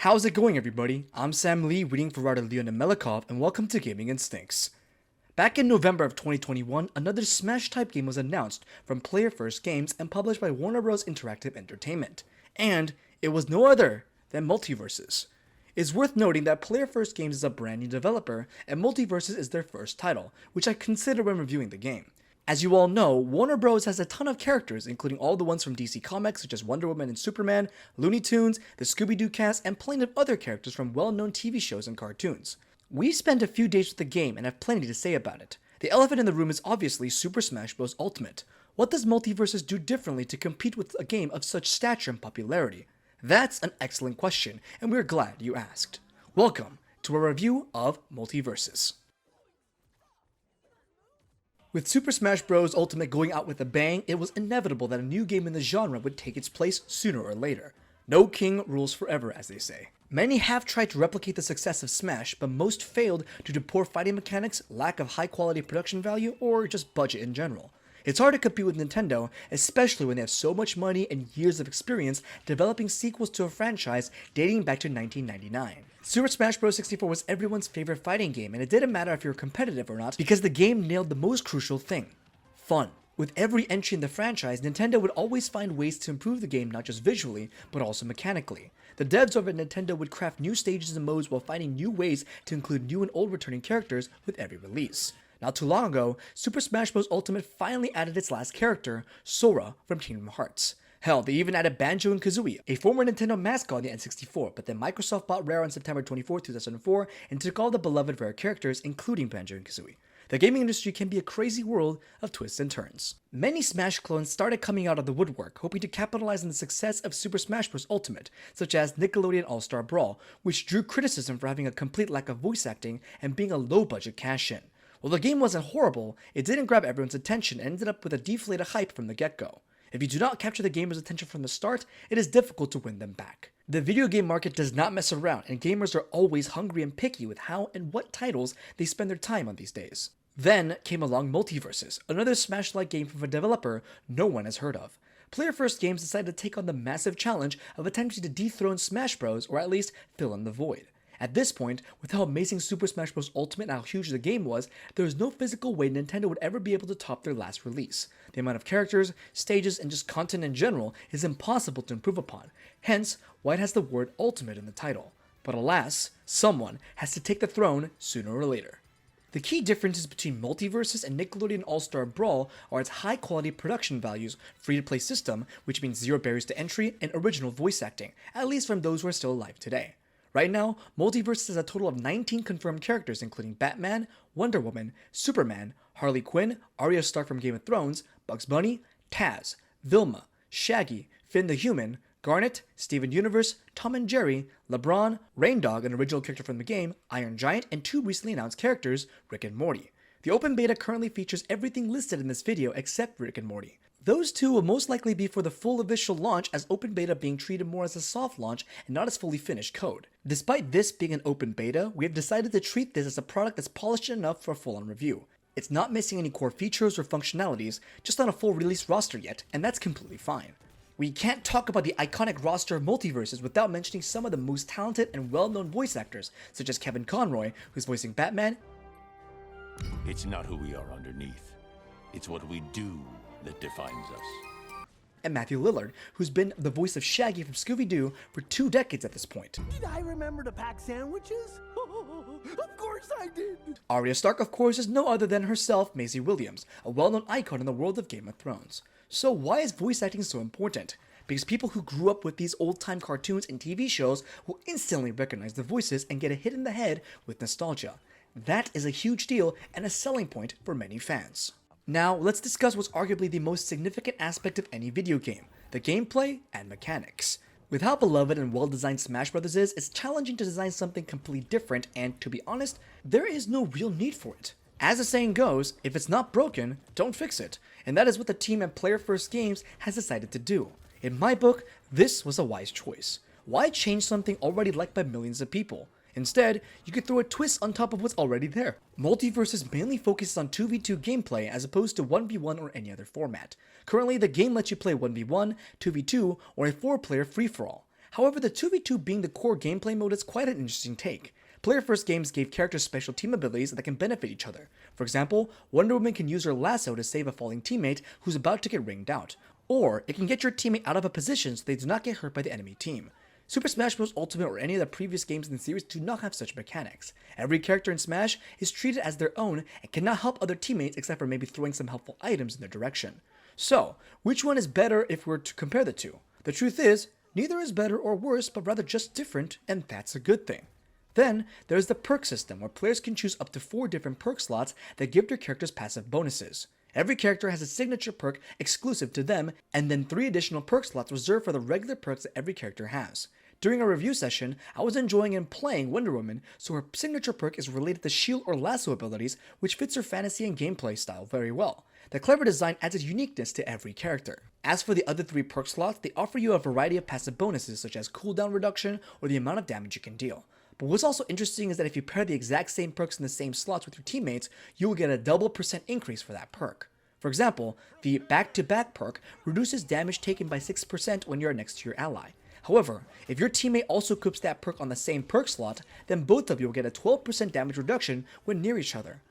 How's it going, everybody? I'm Sam Lee, reading for writer Leonid Melikhov, and welcome to Gaming Instincts. Back in November of 2021, another Smash-type game was announced from Player First Games and published by Warner Bros. Interactive Entertainment. And it was no other than Multiversus. It's worth noting that Player First Games is a brand new developer, and Multiversus is their first title, which I consider when reviewing the game. As you all know, Warner Bros. Has a ton of characters, including all the ones from DC Comics such as Wonder Woman and Superman, Looney Tunes, the Scooby-Doo cast, and plenty of other characters from well-known TV shows and cartoons. We've spent a few days with the game and have plenty to say about it. The elephant in the room is obviously Super Smash Bros. Ultimate. What does Multiversus do differently to compete with a game of such stature and popularity? That's an excellent question, and we're glad you asked. Welcome to a review of Multiversus. With Super Smash Bros. Ultimate going out with a bang, it was inevitable that a new game in the genre would take its place sooner or later. No king rules forever, as they say. Many have tried to replicate the success of Smash, but most failed due to poor fighting mechanics, lack of high-quality production value, or just budget in general. It's hard to compete with Nintendo, especially when they have so much money and years of experience developing sequels to a franchise dating back to 1999. Super Smash Bros. 64 was everyone's favorite fighting game, and it didn't matter if you were competitive or not, because the game nailed the most crucial thing: fun. With every entry in the franchise, Nintendo would always find ways to improve the game not just visually, but also mechanically. The devs over at Nintendo would craft new stages and modes while finding new ways to include new and old returning characters with every release. Not too long ago, Super Smash Bros. Ultimate finally added its last character, Sora from Kingdom Hearts. Hell, they even added Banjo and Kazooie, a former Nintendo mascot in the N64, but then Microsoft bought Rare on September 24, 2004 and took all the beloved Rare characters, including Banjo and Kazooie. The gaming industry can be a crazy world of twists and turns. Many Smash clones started coming out of the woodwork, hoping to capitalize on the success of Super Smash Bros. Ultimate, such as Nickelodeon All-Star Brawl, which drew criticism for having a complete lack of voice acting and being a low-budget cash-in. While the game wasn't horrible, it didn't grab everyone's attention and ended up with a deflated hype from the get-go. If you do not capture the gamer's attention from the start, it is difficult to win them back. The video game market does not mess around, and gamers are always hungry and picky with how and what titles they spend their time on these days. Then came along Multiversus, another Smash-like game from a developer no one has heard of. Player First Games decided to take on the massive challenge of attempting to dethrone Smash Bros, or at least fill in the void. At this point, with how amazing Super Smash Bros. Ultimate and how huge the game was, there was no physical way Nintendo would ever be able to top their last release. The amount of characters, stages, and just content in general is impossible to improve upon, hence why it has the word Ultimate in the title. But alas, someone has to take the throne sooner or later. The key differences between Multiversus and Nickelodeon All-Star Brawl are its high-quality production values, free-to-play system, which means zero barriers to entry, and original voice acting, at least from those who are still alive today. Right now, Multiversus has a total of 19 confirmed characters, including Batman, Wonder Woman, Superman, Harley Quinn, Arya Stark from Game of Thrones, Bugs Bunny, Taz, Vilma, Shaggy, Finn the Human, Garnet, Steven Universe, Tom and Jerry, LeBron, Raindog, an original character from the game, Iron Giant, and two recently announced characters, Rick and Morty. The open beta currently features everything listed in this video except Rick and Morty. Those two will most likely be for the full official launch, as open beta being treated more as a soft launch and not as fully finished code. Despite this being an open beta, we have decided to treat this as a product that's polished enough for a full-on review. It's not missing any core features or functionalities, just not a full release roster yet, and that's completely fine. We can't talk about the iconic roster of Multiverses without mentioning some of the most talented and well-known voice actors, such as Kevin Conroy, who's voicing Batman. It's not who we are underneath, it's what we do that defines us. And Matthew Lillard, who's been the voice of Shaggy from Scooby-Doo for 2 decades at this point. Did I remember to pack sandwiches? Of course I did! Arya Stark, of course, is no other than herself, Maisie Williams, a well-known icon in the world of Game of Thrones. So why is voice acting so important? Because people who grew up with these old-time cartoons and TV shows will instantly recognize the voices and get a hit in the head with nostalgia. That is a huge deal and a selling point for many fans. Now, let's discuss what's arguably the most significant aspect of any video game: the gameplay and mechanics. With how beloved and well-designed Smash Bros. Is, it's challenging to design something completely different, and to be honest, there is no real need for it. As the saying goes, if it's not broken, don't fix it, and that is what the team at Player First Games has decided to do. In my book, this was a wise choice. Why change something already liked by millions of people? Instead, you could throw a twist on top of what's already there. Multiversus mainly focuses on 2v2 gameplay as opposed to 1v1 or any other format. Currently, the game lets you play 1v1, 2v2, or a 4-player free-for-all. However, the 2v2 being the core gameplay mode is quite an interesting take. Player-first games gave characters special team abilities that can benefit each other. For example, Wonder Woman can use her lasso to save a falling teammate who's about to get ringed out, or it can get your teammate out of a position so they do not get hurt by the enemy team. Super Smash Bros. Ultimate or any of the previous games in the series do not have such mechanics. Every character in Smash is treated as their own and cannot help other teammates except for maybe throwing some helpful items in their direction. So, which one is better if we're to compare the two? The truth is, neither is better or worse, but rather just different, and that's a good thing. Then, there's the perk system, where players can choose up to 4 different perk slots that give their characters passive bonuses. Every character has a signature perk exclusive to them, and then 3 additional perk slots reserved for the regular perks that every character has. During a review session, I was enjoying and playing Wonder Woman, so her signature perk is related to shield or lasso abilities, which fits her fantasy and gameplay style very well. The clever design adds its uniqueness to every character. As for the other 3 perk slots, they offer you a variety of passive bonuses such as cooldown reduction or the amount of damage you can deal. But what's also interesting is that if you pair the exact same perks in the same slots with your teammates, you will get a double % increase for that perk. For example, the back-to-back perk reduces damage taken by 6% when you're next to your ally. However, if your teammate also equips that perk on the same perk slot, then both of you will get a 12% damage reduction when near each other.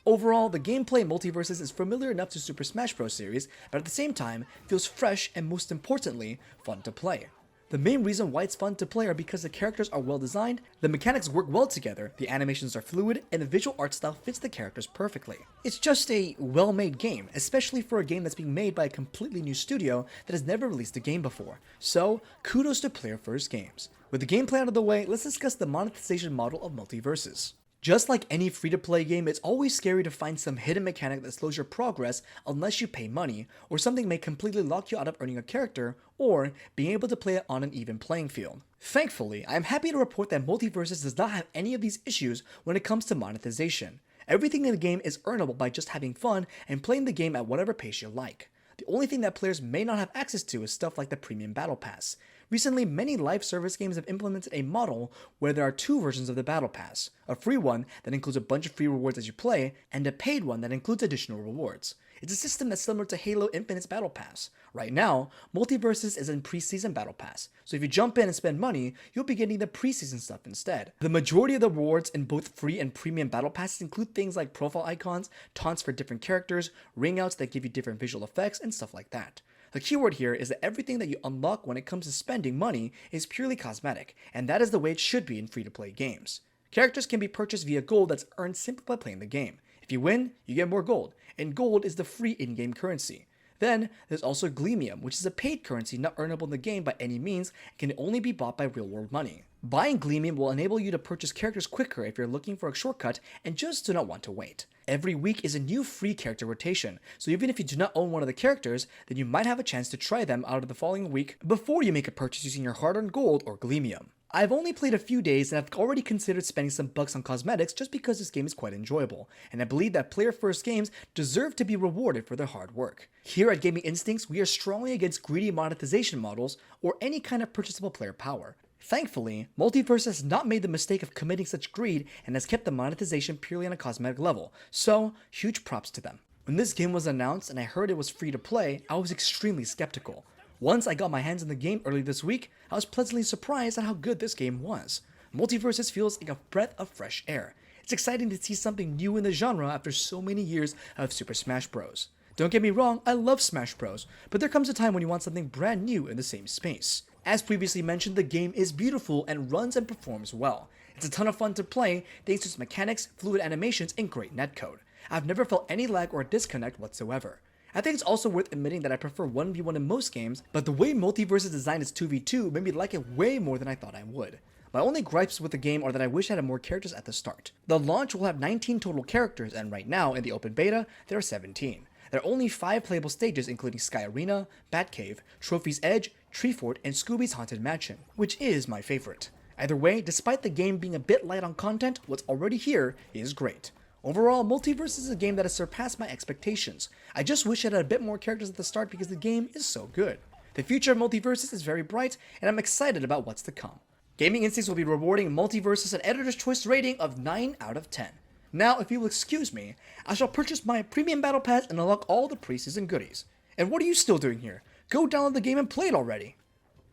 Overall, the gameplay in Multiversus is familiar enough to Super Smash Bros. Series, but at the same time, feels fresh and most importantly, fun to play. The main reason why it's fun to play are because the characters are well designed, the mechanics work well together, the animations are fluid, and the visual art style fits the characters perfectly. It's just a well-made game, especially for a game that's being made by a completely new studio that has never released a game before. So, kudos to Player First Games. With the gameplay out of the way, let's discuss the monetization model of Multiversus. Just like any free-to-play game, it's always scary to find some hidden mechanic that slows your progress unless you pay money, or something may completely lock you out of earning a character, or being able to play it on an even playing field. Thankfully, I am happy to report that Multiversus does not have any of these issues when it comes to monetization. Everything in the game is earnable by just having fun and playing the game at whatever pace you like. The only thing that players may not have access to is stuff like the Premium Battle Pass. Recently, many live service games have implemented a model where there are 2 versions of the Battle Pass, a free one that includes a bunch of free rewards as you play, and a paid one that includes additional rewards. It's a system that's similar to Halo Infinite's Battle Pass. Right now, Multiversus is in Preseason Battle Pass, so if you jump in and spend money, you'll be getting the preseason stuff instead. The majority of the rewards in both free and premium Battle Passes include things like profile icons, taunts for different characters, ringouts that give you different visual effects, and stuff like that. The keyword here is that everything that you unlock when it comes to spending money is purely cosmetic, and that is the way it should be in free-to-play games. Characters can be purchased via gold that's earned simply by playing the game. If you win, you get more gold, and gold is the free in-game currency. Then, there's also Gleamium, which is a paid currency not earnable in the game by any means and can only be bought by real-world money. Buying Gleamium will enable you to purchase characters quicker if you're looking for a shortcut and just do not want to wait. Every week is a new free character rotation, so even if you do not own one of the characters, then you might have a chance to try them out of the following week before you make a purchase using your hard-earned gold or Gleamium. I've only played a few days and I've already considered spending some bucks on cosmetics just because this game is quite enjoyable, and I believe that player-first games deserve to be rewarded for their hard work. Here at Gaming Instincts, we are strongly against greedy monetization models or any kind of purchasable player power. Thankfully, Multiverse has not made the mistake of committing such greed and has kept the monetization purely on a cosmetic level, so huge props to them. When this game was announced and I heard it was free to play, I was extremely skeptical. Once I got my hands on the game early this week, I was pleasantly surprised at how good this game was. Multiversus feels like a breath of fresh air. It's exciting to see something new in the genre after so many years of Super Smash Bros. Don't get me wrong, I love Smash Bros, but there comes a time when you want something brand new in the same space. As previously mentioned, the game is beautiful and runs and performs well. It's a ton of fun to play thanks to its mechanics, fluid animations, and great netcode. I've never felt any lag or disconnect whatsoever. I think it's also worth admitting that I prefer 1v1 in most games, but the way Multiverse designed its 2v2 made me like it way more than I thought I would. My only gripes with the game are that I wish I had more characters at the start. The launch will have 19 total characters, and right now, in the open beta, there are 17. There are only 5 playable stages including Sky Arena, Batcave, Trophy's Edge, Tree Fort, and Scooby's Haunted Mansion, which is my favorite. Either way, despite the game being a bit light on content, what's already here is great. Overall, Multiverse is a game that has surpassed my expectations. I just wish it had a bit more characters at the start because the game is so good. The future of Multiversus is very bright, and I'm excited about what's to come. Gaming Instincts will be rewarding Multiversus an Editor's Choice rating of 9 out of 10. Now, if you will excuse me, I shall purchase my Premium Battle Pass and unlock all the preseason goodies. And what are you still doing here? Go download the game and play it already!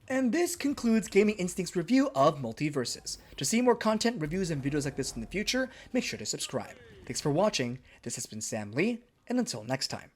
And this concludes Gaming Instinct's review of Multiversus. To see more content, reviews, and videos like this in the future, make sure to subscribe. Thanks for watching, this has been Sam Lee, and until next time.